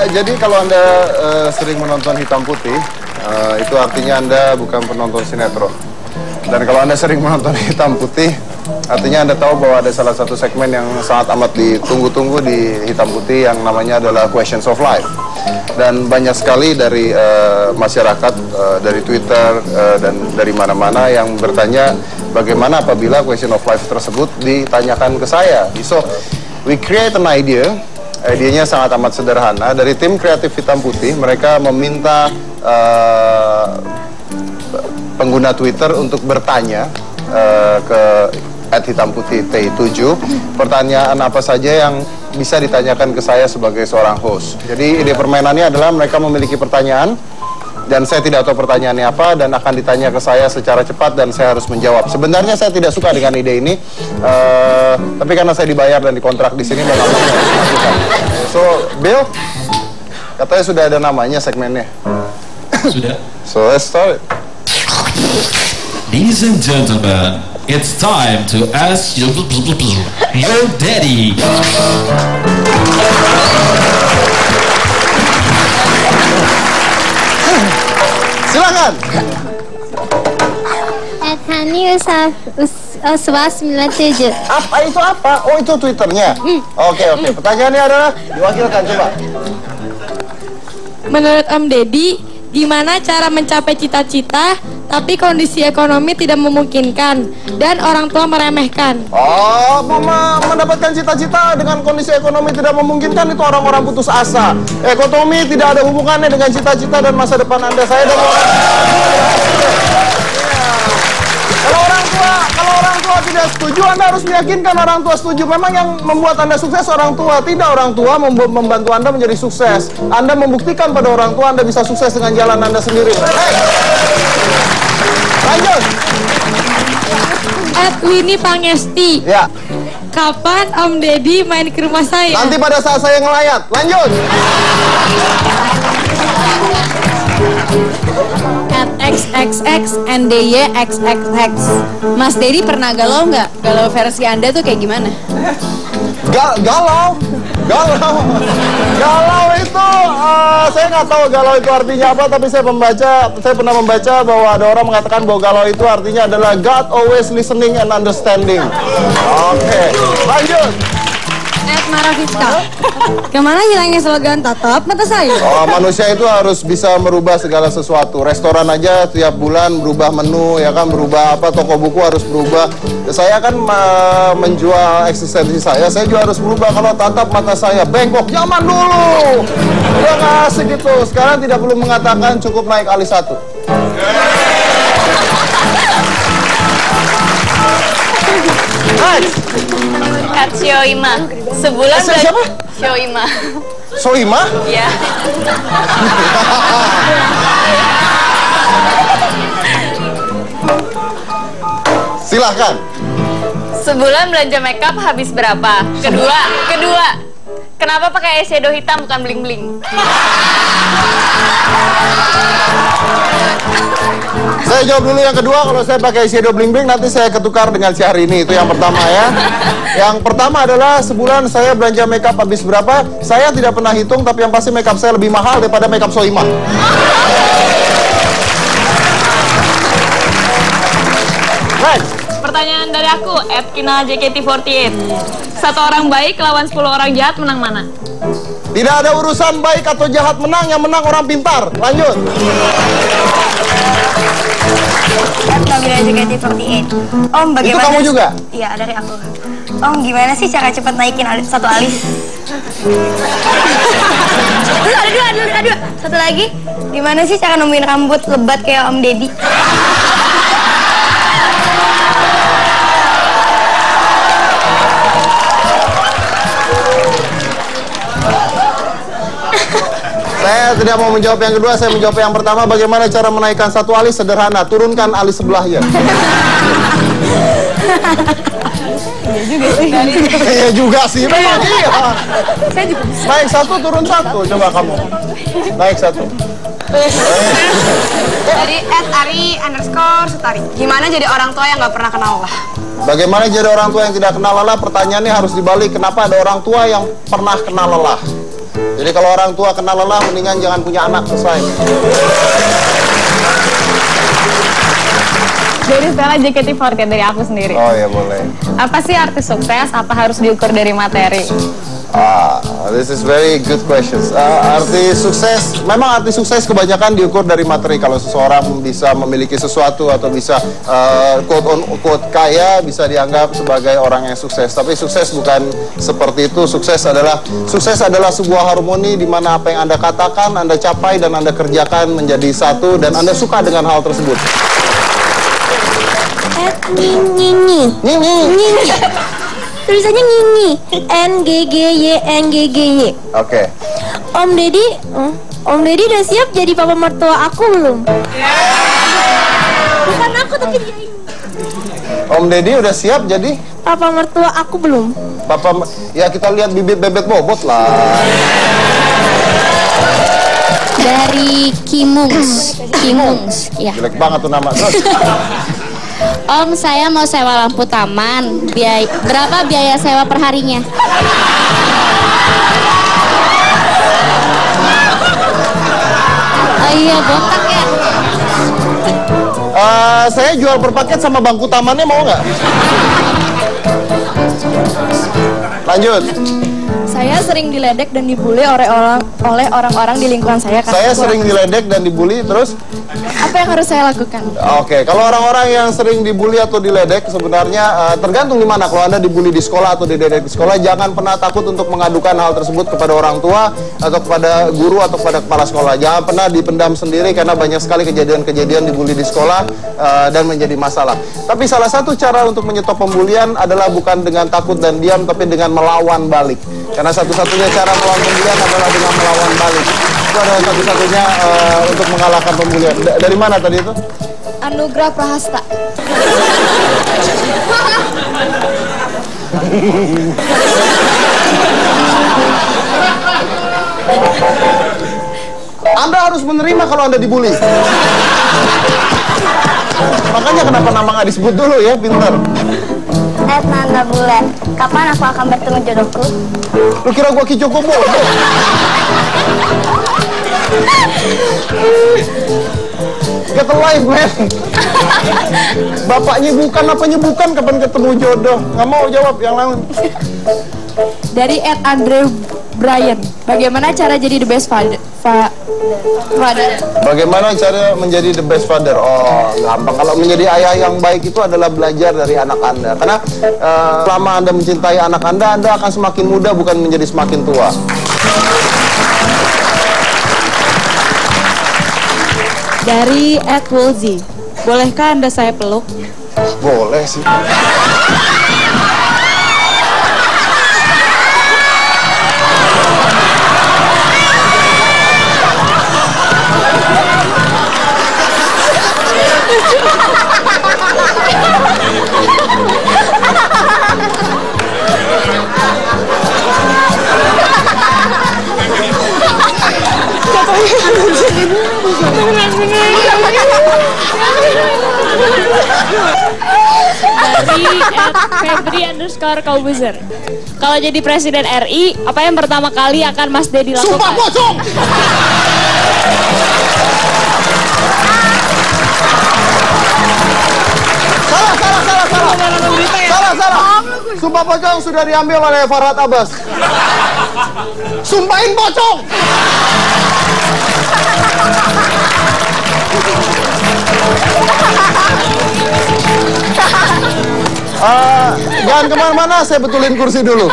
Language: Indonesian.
Jadi kalau Anda sering menonton hitam putih, itu artinya Anda bukan penonton sinetron. Dan kalau Anda sering menonton hitam putih, artinya Anda tahu bahwa ada salah satu segmen yang sangat amat ditunggu-tunggu di hitam putih yang namanya adalah Questions of Life. Dan banyak sekali dari masyarakat, dari Twitter, dan dari mana-mana yang bertanya bagaimana apabila Question of Life tersebut ditanyakan ke saya. So, we create an idea. Idenya sangat amat sederhana. Dari tim kreatif hitam putih, mereka meminta pengguna Twitter untuk bertanya ke @hitamputih-T7 pertanyaan apa saja yang bisa ditanyakan ke saya sebagai seorang host. Jadi ide permainannya adalah mereka memiliki pertanyaan dan saya tidak tahu pertanyaannya apa dan akan ditanya ke saya secara cepat dan saya harus menjawab. Sebenarnya saya tidak suka dengan ide ini, tapi karena saya dibayar dan dikontrak di sini, dan so, Bill, katanya sudah ada namanya segmennya. Sudah. So let's start it. Ladies and gentlemen, it's time to ask your daddy. Silakan. Hani Uswa 97. Apa itu apa? Oh, itu Twitternya. Oke. Pertanyaannya adalah diwakilkan, coba. Menurut Om Deddy, gimana cara mencapai cita-cita tapi kondisi ekonomi tidak memungkinkan dan orang tua meremehkan? Oh, mendapatkan cita-cita dengan kondisi ekonomi tidak memungkinkan itu orang-orang putus asa. Ekonomi tidak ada hubungannya dengan cita-cita dan masa depan Anda. Saya dan Kalau orang tua tidak setuju, Anda harus meyakinkan orang tua setuju. Memang yang membuat Anda sukses orang tua, tidak orang tua membantu Anda menjadi sukses. Anda membuktikan pada orang tua Anda bisa sukses dengan jalan Anda sendiri. Lanjut. Winnie Pangesti. Ya. Kapan Om Deddy main ke rumah saya? Nanti pada saat saya ngelayat. Lanjut. @xxxndyxxx. Mas Deddy pernah galau nggak? Galau versi Anda tuh kayak gimana? Galau itu saya nggak tahu galau itu artinya apa, tapi saya pernah membaca bahwa ada orang mengatakan bahwa galau itu artinya adalah God always listening and understanding. Oke, lanjut. Maraviska. Kemana hilangnya slogan tatap mata saya? Oh, manusia itu harus bisa merubah segala sesuatu. Restoran aja tiap bulan berubah menu, ya kan, berubah apa, toko buku harus berubah. Saya kan menjual eksistensi saya juga harus berubah. Kalau tatap mata saya bengkok zaman dulu, udah nggak asik gitu. Sekarang tidak perlu mengatakan cukup naik alis 1. Sioima. Sebulan siapa? Sioima. Soima? Iya. Silahkan. Sebulan belanja makeup habis berapa? Kedua. Kenapa pakai eyeshadow hitam bukan bling-bling? Saya jawab dulu yang kedua. Kalau saya pakai shadow bling-bling nanti saya ketukar dengan Syahrini. Itu yang pertama ya. Yang pertama adalah sebulan saya belanja makeup habis berapa? Saya tidak pernah hitung, tapi yang pasti makeup saya lebih mahal daripada makeup Soima. Next. Pertanyaan dari aku, @kina_JKT48. Satu orang baik lawan 10 orang jahat, menang mana? Tidak ada urusan baik atau jahat menang, yang menang orang pintar. Lanjut. @JKT48. Om, bagaimana? Itu kamu juga? Iya, dari aku. Om, gimana sih cara cepat naikin satu alis? Terus ada dua. Satu lagi, gimana sih cara nemuin rambut lebat kayak Om Deddy? Saya tidak mau menjawab yang kedua, saya menjawab yang pertama. Bagaimana cara menaikkan satu alis? Sederhana, turunkan alis sebelahnya. Iya juga sih. Memang iya. Naik satu, turun satu. Coba kamu. Naik satu. Dari @ari_sutari. Gimana jadi orang tua yang nggak pernah kenal Allah? Bagaimana jadi orang tua yang tidak kenal lelah? Pertanyaannya harus dibalik. Kenapa ada orang tua yang pernah kenal lelah? Jadi kalau orang tua kenal lelah, mendingan jangan punya anak. Selesai. Jadi sekarang JKT48 dari aku sendiri. Oh ya boleh. Apa sih arti sukses? Apa harus diukur dari materi? This is very good questions. Arti sukses, memang arti sukses kebanyakan diukur dari materi. Kalau seseorang bisa memiliki sesuatu atau bisa quote on quote kaya, bisa dianggap sebagai orang yang sukses. Tapi sukses bukan seperti itu. Sukses adalah sebuah harmoni di mana apa yang Anda katakan, Anda capai dan Anda kerjakan menjadi satu dan Anda suka dengan hal tersebut. Nyinyi. Tulisannya Nyinyi. NGGY. Oke. Om Deddy udah siap jadi papa mertua aku belum? Bukan aku tapi dia ini. Om Deddy udah siap jadi Papa mertua aku belum? Ya kita lihat bibit bebet bobot lah. Dari Kimungs, ya. Jelek banget tuh nama. Terus. Om, saya mau sewa lampu taman. Berapa biaya sewa perharinya? Oh iya, botak ya. Saya jual per paket sama bangku tamannya, mau nggak? Lanjut. Saya sering diledek dan dibully oleh orang-orang di lingkungan saya. Saya sering diledek dan dibully, terus? Apa yang harus saya lakukan? Oke, kalau orang-orang yang sering dibully atau diledek, sebenarnya tergantung di mana. Kalau Anda dibully di sekolah atau diledek di sekolah, jangan pernah takut untuk mengadukan hal tersebut kepada orang tua atau kepada guru atau kepada kepala sekolah. Jangan pernah dipendam sendiri karena banyak sekali kejadian-kejadian dibully di sekolah dan menjadi masalah. Tapi salah satu cara untuk menyetop pembulian adalah bukan dengan takut dan diam, tapi dengan melawan balik. Karena satu-satunya cara melawan pembulian adalah dengan melawan balik. Itu adalah satu-satunya untuk mengalahkan pembulian. Dari mana tadi itu? Anugrah Prahasta. Anda harus menerima kalau Anda dibully. Makanya kenapa nama nggak disebut dulu ya, pintar. Nanda Bule, kapan aku akan bertemu jodohku? Lu kira gua Ki Joko bodoh? Get alive, man. Bapaknya bukan, apanya bukan, kapan ketemu jodoh? Nggak mau jawab, yang lain. Dari @Andre Brian, bagaimana cara jadi the best father? Bagaimana cara menjadi the best father? Oh, gampang. Kalau menjadi ayah yang baik itu adalah belajar dari anak Anda. Karena selama Anda mencintai anak Anda akan semakin muda, bukan menjadi semakin tua. Dari @Wolzi, bolehkah Anda saya peluk? Boleh sih. Dari @Febri_Kaubuzer. Kalau jadi presiden RI, apa yang pertama kali akan Mas Deddy lakukan? Sumpah pocong! Salah. Sumpah pocong sudah diambil oleh Farhad Abbas. Sumpahin pocong! Jangan kemana-mana, saya betulin kursi dulu.